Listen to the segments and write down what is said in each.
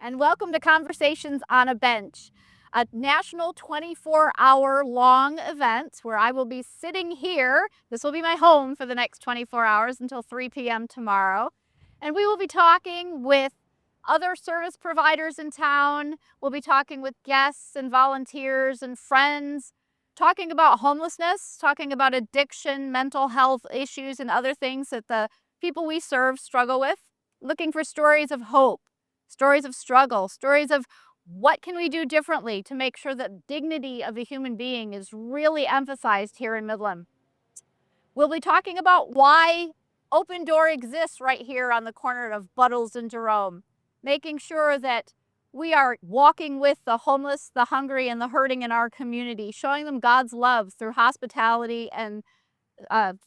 and welcome to Conversations on a Bench, a national 24-hour long event where I will be sitting here. This will be my home for the next 24 hours until 3 p.m. tomorrow. And we will be talking with other service providers in town. We'll be talking with guests and volunteers and friends, talking about homelessness, talking about addiction, mental health issues, and other things that the people we serve struggle with, looking for stories of hope, stories of struggle, stories of what can we do differently to make sure that dignity of a human being is really emphasized here in Midland. We'll be talking about why Open Door exists right here on the corner of Buttles and Jerome, making sure that we are walking with the homeless, the hungry, and the hurting in our community, showing them God's love through hospitality and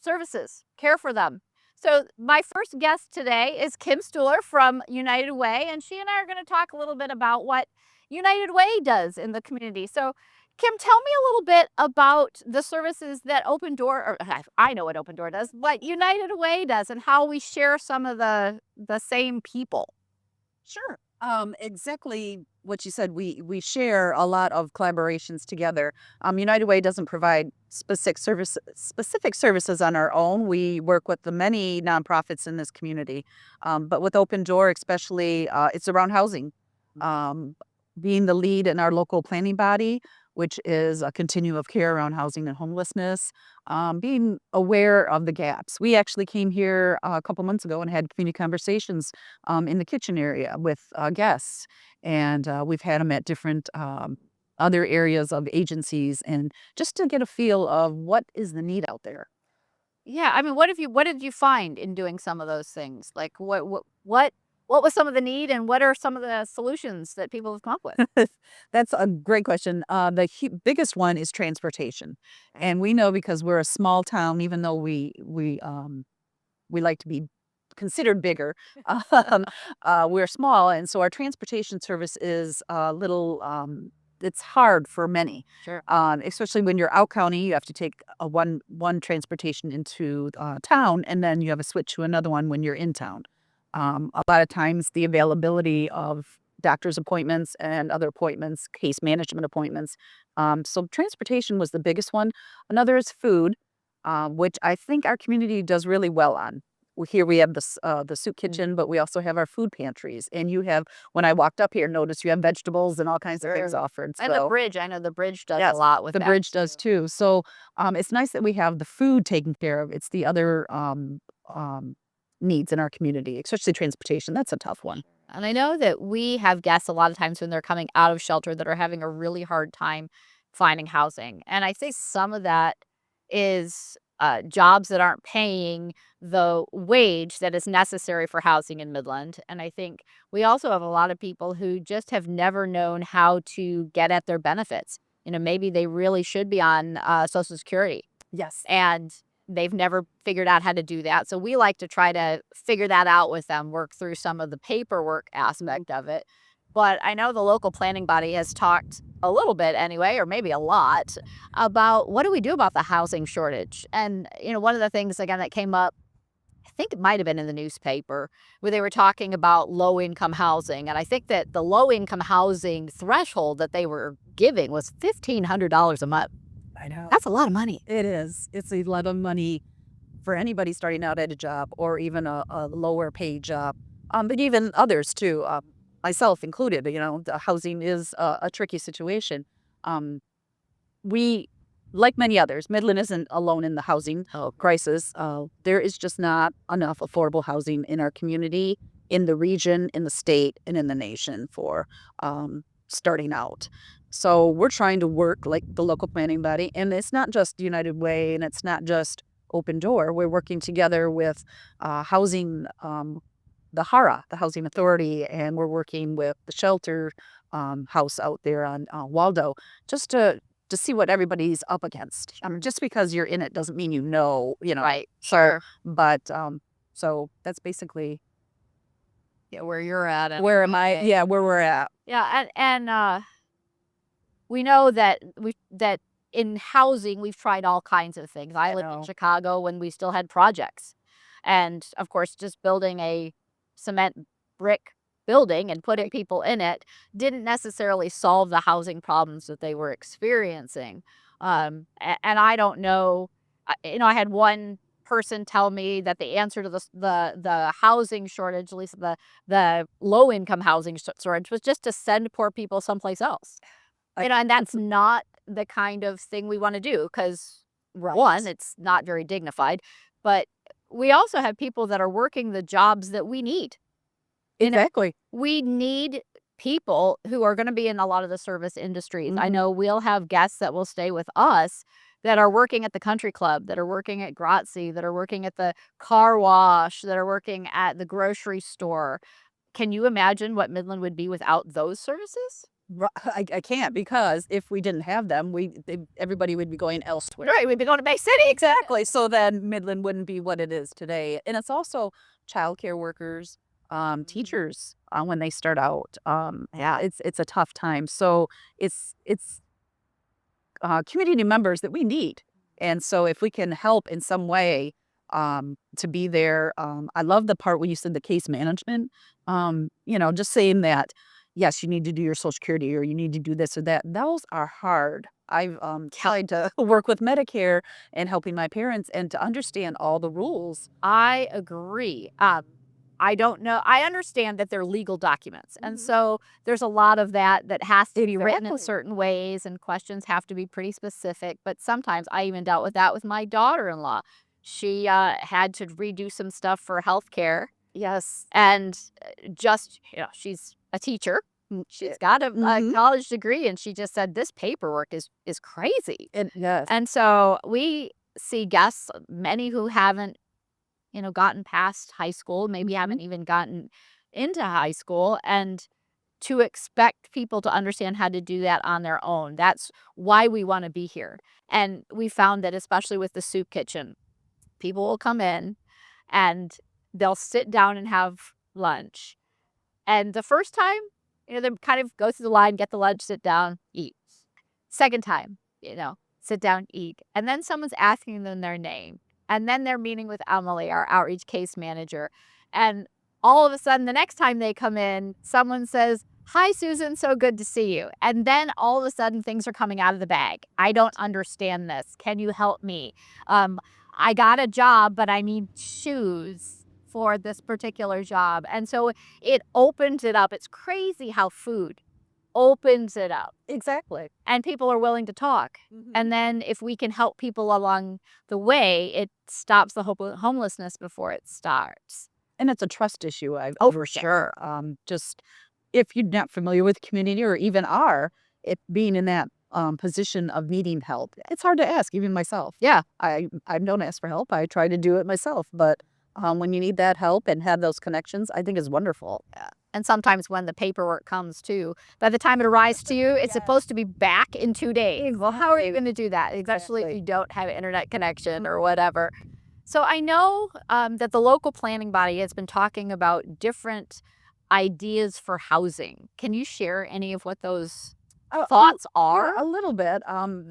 services, care for them. So my first guest today is Kim Stuhler from United Way, and she and I are going to talk a little bit about what United Way does in the community. So Kim, tell me a little bit about the services that Open Door, or I know what Open Door does, what United Way does, and how we share some of the same people. Sure. Exactly what you said. We share a lot of collaborations together. United Way doesn't provide specific services on our own. We work with the many nonprofits in this community, but with Open Door, especially, it's around housing. Being the lead in our local planning body, which is a continuum of care around housing and homelessness, being aware of the gaps. We actually came here a couple months ago and had community conversations in the kitchen area with guests, and we've had them at different other areas of agencies, and just to get a feel of what is the need out there. Yeah, I mean, what did you find in doing some of those things? Like what was some of the need, and what are some of the solutions that people have come up with? That's a great question. The biggest one is transportation, and we know because we're a small town, even though we like to be considered bigger. We're small, and so our transportation service is a little. It's hard for many, Sure. especially when you're out county. You have to take a one transportation into town, and then you have a switch to another one when you're in town. A lot of times, the availability of doctor's appointments and other appointments, case management appointments. So transportation was the biggest one. Another is food, which I think our community does really well on. Here we have the soup kitchen, but we also have our food pantries. And you have, when I walked up here, notice you have vegetables and all kinds of things Sure. offered. And the So bridge, I know the bridge does a yes, lot with the that bridge does too. too. So it's nice that we have the food taken care of. It's the other needs in our community, especially transportation. That's a tough one. And I know that we have guests a lot of times when they're coming out of shelter that are having a really hard time finding housing. And I think some of that is jobs that aren't paying the wage that is necessary for housing in Midland. And I think we also have a lot of people who just have never known how to get at their benefits. You know, maybe they really should be on Social Security, Yes. and they've never figured out how to do that. So we like to try to figure that out with them, work through some of the paperwork aspect of it. But I know the local planning body has talked a little bit anyway, or maybe a lot, about what do we do about the housing shortage. And, you know, one of the things, again, that came up, I think it might have been in the newspaper, where they were talking about low income housing. And I think that the low income housing threshold that they were giving was $1,500 a month. I know. That's a lot of money. It is. It's a lot of money for anybody starting out at a job or even a lower paid job. But even others too, myself included, the housing is a tricky situation. Um, we, like many others, Midland isn't alone in the housing crisis. There is just not enough affordable housing in our community, in the region, in the state, and in the nation for starting out. So we're trying to work like the local planning body, and it's not just United Way, and it's not just Open Door. We're working together with housing, the HARA, the Housing Authority, and we're working with the shelter house out there on Waldo, just to see what everybody's up against. Just because you're in it doesn't mean Right. So, Sure. but so that's basically Yeah, where you're at. And where am I? okay. Yeah, where we're at. Yeah, and we know that in housing we've tried all kinds of things. I I lived in know. Chicago when we still had projects, and of course, just building a cement brick building and putting people in it didn't necessarily solve the housing problems that they were experiencing. And I don't know, I had one person tell me that the answer to the housing shortage, at least the low income housing shortage, was just to send poor people someplace else. I And that's not the kind of thing we want to do because Right. one, it's not very dignified, but we also have people that are working the jobs that we need. Exactly. We need people who are gonna be in a lot of the service industries. I Mhm. know we'll have guests that will stay with us that are working at the country club, that are working at Grazie, that are working at the car wash, that are working at the grocery store. Can you imagine what Midland would be without those services? I can't, because if we didn't have them, everybody would be going elsewhere. Right, we'd be going to Bay City. Exactly. So then Midland wouldn't be what it is today. And it's also childcare workers, teachers, when they start out. Yeah, it's a tough time. So it's community members that we need. And so if we can help in some way, to be there, I love the part where you said the case management, just saying that, yes, you need to do your social security, or you need to do this or that. Those are hard. I've tried to work with Medicare and helping my parents and to understand all the rules. I agree. I don't know. I understand that they're legal documents. And Mhm. so there's a lot of that has to be written in Exactly. certain ways and questions have to be pretty specific. But sometimes I even dealt with that with my daughter-in-law. She had to redo some stuff for healthcare Yes. and just, she's a teacher. She's got a Mhm. college degree and she just said this paperwork is crazy. Yes. And so we see guests, many who haven't gotten past high school, maybe haven't even gotten into high school, and to expect people to understand how to do that on their own. That's why we want to be here. And we found that, especially with the soup kitchen, people will come in and they'll sit down and have lunch. And the first time, they kind of go through the line, get the lunch, sit down, eat. Second time, sit down, eat. And then someone's asking them their name. And then they're meeting with Emily, our outreach case manager. And all of a sudden, the next time they come in, someone says, "Hi, Susan, so good to see you." And then all of a sudden, things are coming out of the bag. "I don't understand this. Can you help me? I got a job, but I need shoes for this particular job." And so it opens it up. It's crazy how food opens it up Exactly. and people are willing to talk. Mhm. And then if we can help people along the way, it stops the homelessness before it starts. And it's a trust issue, I've Oh, for understand. sure. Just if you're not familiar with community, or even are, it being in that position of needing help, it's hard to ask, even myself. Yeah. I don't ask for help. I try to do it myself. But when you need that help and have those connections, I think is wonderful. Yeah. And sometimes when the paperwork comes too, by the time it arrives to you, it's supposed to be back in 2 days. Well, how are you going to do that? Especially if Exactly. you don't have an internet connection or whatever. So I know that the local planning body has been talking about different ideas for housing. Can you share any of what those thoughts Yeah, are? a little bit.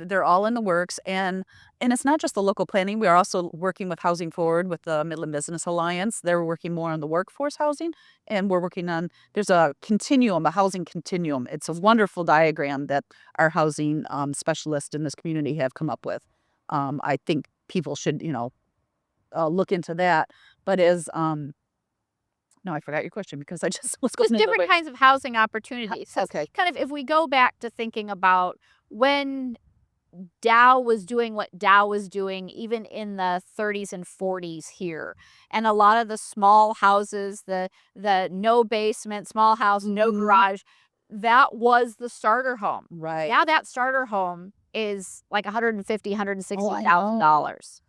They're all in the works, and it's not just the local planning. We are also working with Housing Forward with the Midland Business Alliance. They're working more on the workforce housing, and we're working on. There's a continuum, a housing continuum. It's a wonderful diagram that our housing specialists in this community have come up with. I think people should, look into that. But as no, I forgot your question because I just was going Just into different it. kinds of housing opportunities. So Okay. kind of if we go back to thinking about when Dow was doing what Dow was doing even in the 30s and 40s here. And a lot of the small houses, the no basement, small house, no Mhm. garage, that was the starter home. Right. Now that starter home is like 150, Oh, I know. $160,000.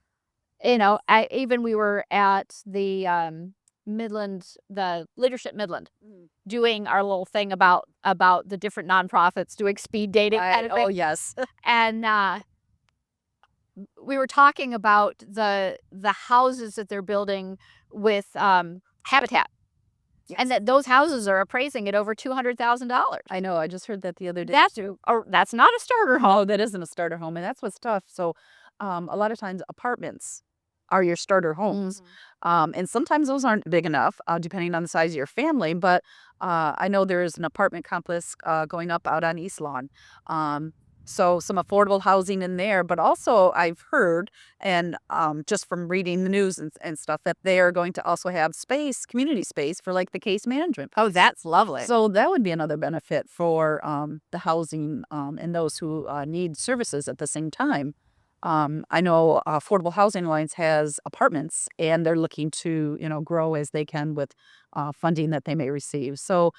Even we were at the Midland, the Leadership Midland, Mm. doing our little thing about the different nonprofits doing speed dating kind of Oh, thing. yes. And we were talking about the houses that they're building with Habitat, and Yes. that those houses are appraising at over $200,000. I know, I just heard that the other day. That's not a starter home. Oh, that isn't a starter home, and that's what's tough. So, a lot of times apartments are your starter homes. And sometimes those aren't big enough, depending on the size of your family. But I know there is an apartment complex going up out on East Lawn. So some affordable housing in there, but also I've heard, and just from reading the news and stuff, that they are going to also have space, community space for like the case management. Oh, that's lovely. So that would be another benefit for the housing and those who need services at the same time. I know Affordable Housing Alliance has apartments, and they're looking to grow as they can with funding that they may receive. So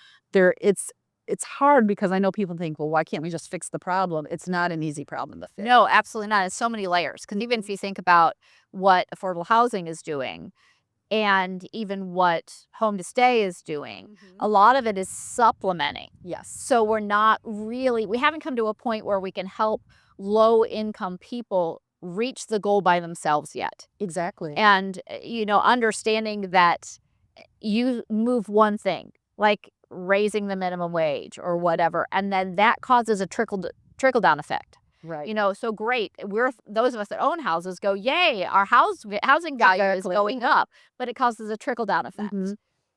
it's hard because I know people think, well, why can't we just fix the problem? It's not an easy problem to fix. No, absolutely not. It's so many layers. Because even if you think about what affordable housing is doing and even what home to stay is doing, a lot of it is supplementing. Yes. So we haven't come to a point where we can help low income people reach the goal by themselves yet. Exactly. And, understanding that you move one thing, like raising the minimum wage or whatever, and then that causes a trickle down effect. Right. So great. Those of us that own houses go, yay, our housing value is Exactly. going up, but it causes a trickle down effect.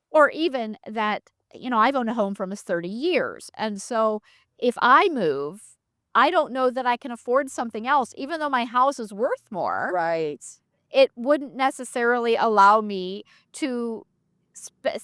Or even that, I've owned a home for almost 30 years. And so if I move, I don't know that I can afford something else, even though my house is worth more. Right. It wouldn't necessarily allow me to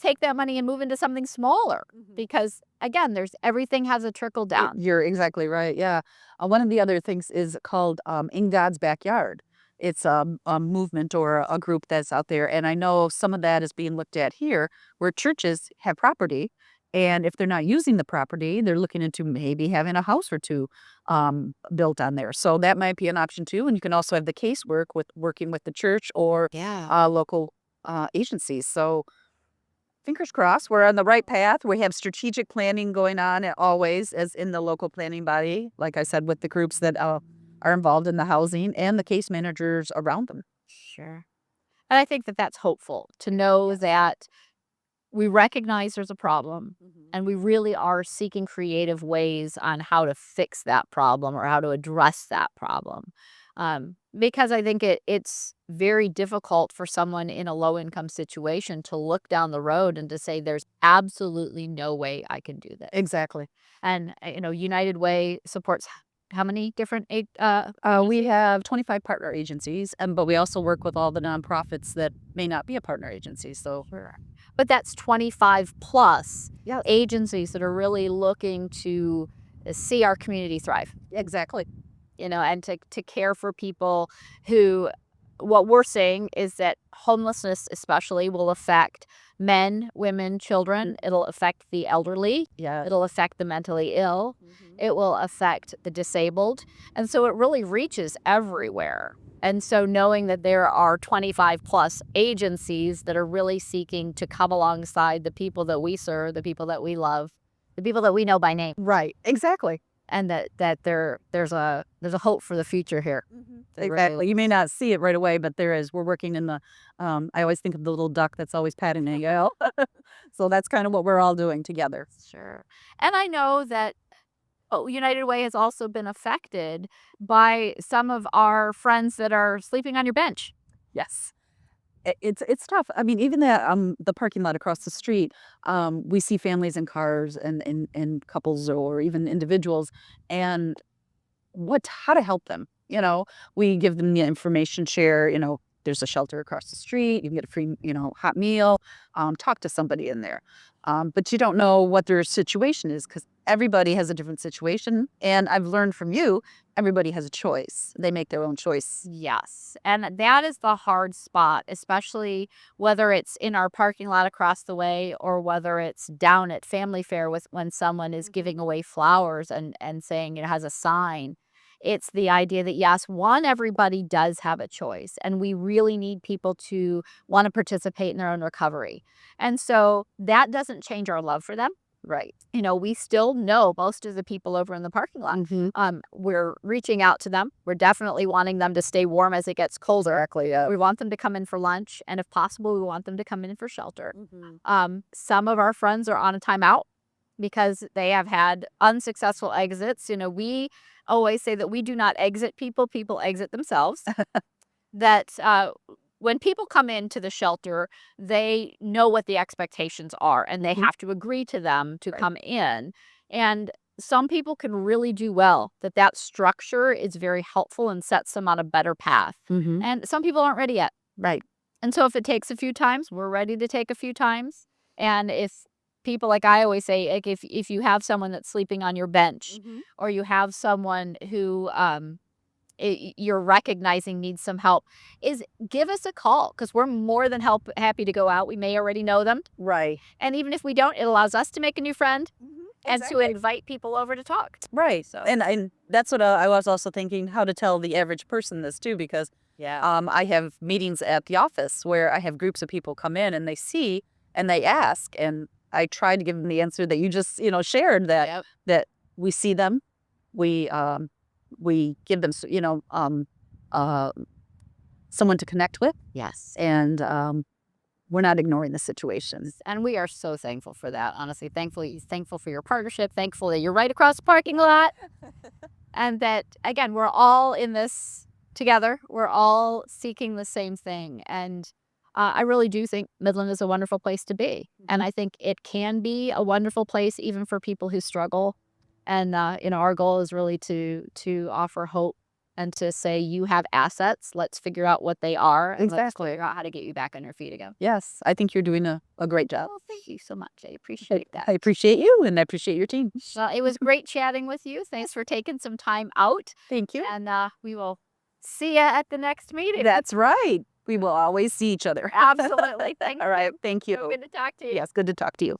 take that money and move into something smaller because, again, everything has a trickle down. You're exactly right. Yeah. One of the other things is called In God's Backyard. It's a movement or a group that's out there. And I know some of that is being looked at here where churches have property. And if they're not using the property, they're looking into maybe having a house or two built on there. So that might be an option too. And you can also have the casework with working with the church or local agencies. So fingers crossed, we're on the right path. We have strategic planning going on always as in the local planning body, like I said, with the groups that are involved in the housing and the case managers around them. Sure. And I think that that's hopeful to know that we recognize there's a problem and we really are seeking creative ways on how to fix that problem or how to address that problem. Because I think it's very difficult for someone in a low income situation to look down the road and to say, there's absolutely no way I can do this. Exactly. And, United Way supports how many different We have 25 partner agencies, but we also work with all the nonprofits that may not be a partner agency. So, Sure. But that's 25 plus yeah, agencies that are really looking to see our community thrive, exactly. and to care for people who, what we're saying is that homelessness especially will affect men, women, children. It'll affect the elderly. Yeah. It'll affect the mentally ill. It will affect the disabled. And so it really reaches everywhere. And so knowing that there are 25 plus agencies that are really seeking to come alongside the people that we serve, the people that we love, the people that we know by name. Right. Exactly. And that there's a hope for the future here. Exactly. You may not see it right away, but there is. We're working in the, I always think of the little duck that's always patting a So that's kind of what we're all doing together. Sure. And I know that United Way has also been affected by some of our friends that are sleeping on your bench. Yes. It's tough. I mean, even the parking lot across the street, we see families in cars and couples or even individuals, and how to help them. We give them the information share. There's a shelter across the street. You can get a free hot meal. Talk to somebody in there, but you don't know what their situation is because everybody has a different situation. And I've learned from you, everybody has a choice. They make their own choice. Yes. And that is the hard spot, especially whether it's in our parking lot across the way or whether it's down at Family Fair when someone is giving away flowers and saying it has a sign. It's the idea that, yes, everybody does have a choice, and we really need people to want to participate in their own recovery. And so that doesn't change our love for them. Right. We still know most of the people over in the parking lot. We're reaching out to them. We're definitely wanting them to stay warm as it gets colder. Exactly. Yeah. We want them to come in for lunch. And if possible, we want them to come in for shelter. Some of our friends are on a timeout because they have had unsuccessful exits. We always say that we do not exit people. People exit themselves. That when people come into the shelter, they know what the expectations are and they Mhm. have to agree to them to Right. come in. And some people can really do well, that structure is very helpful and sets them on a better path. Mhm. And some people aren't ready yet. Right. And so if it takes a few times, we're ready to take a few times. And if people, like I always say, like if you have someone that's sleeping on your bench, Mhm. or you have someone who you're recognizing needs some help, is give us a call, because we're more than happy to go out. We may already know them. Right. And even if we don't, it allows us to make a new friend Mhm. and to Exactly. invite people over to talk. Right. So And that's what I was also thinking, how to tell the average person this too, because yeah. I have meetings at the office where I have groups of people come in and they see and they ask, and I try to give them the answer that you just shared, that Yep. that we see them, we give them uh, someone to connect with, Yes. and we're not ignoring the situation. And we are so thankful for that, honestly. Thankful for your partnership, thankful that you're right across the parking lot, and that, again, we're all in this together. We're all seeking the same thing. And I really do think Midland is a wonderful place to be. And I think it can be a wonderful place even for people who struggle. And our goal is really to offer hope and to say, you have assets. Let's figure out what they are, and let's Exactly. figure out how to get you back on your feet again. Yes, I think you're doing a great job. Oh, thank you so much. I appreciate that. I appreciate you, and I appreciate your team. Well, it was great chatting with you. Thanks for taking some time out. Thank you. And we will see you at the next meeting. That's right. We will always see each other. Absolutely. Thank All right. you. Thank So you. good to talk to you. Yes, good to talk to you.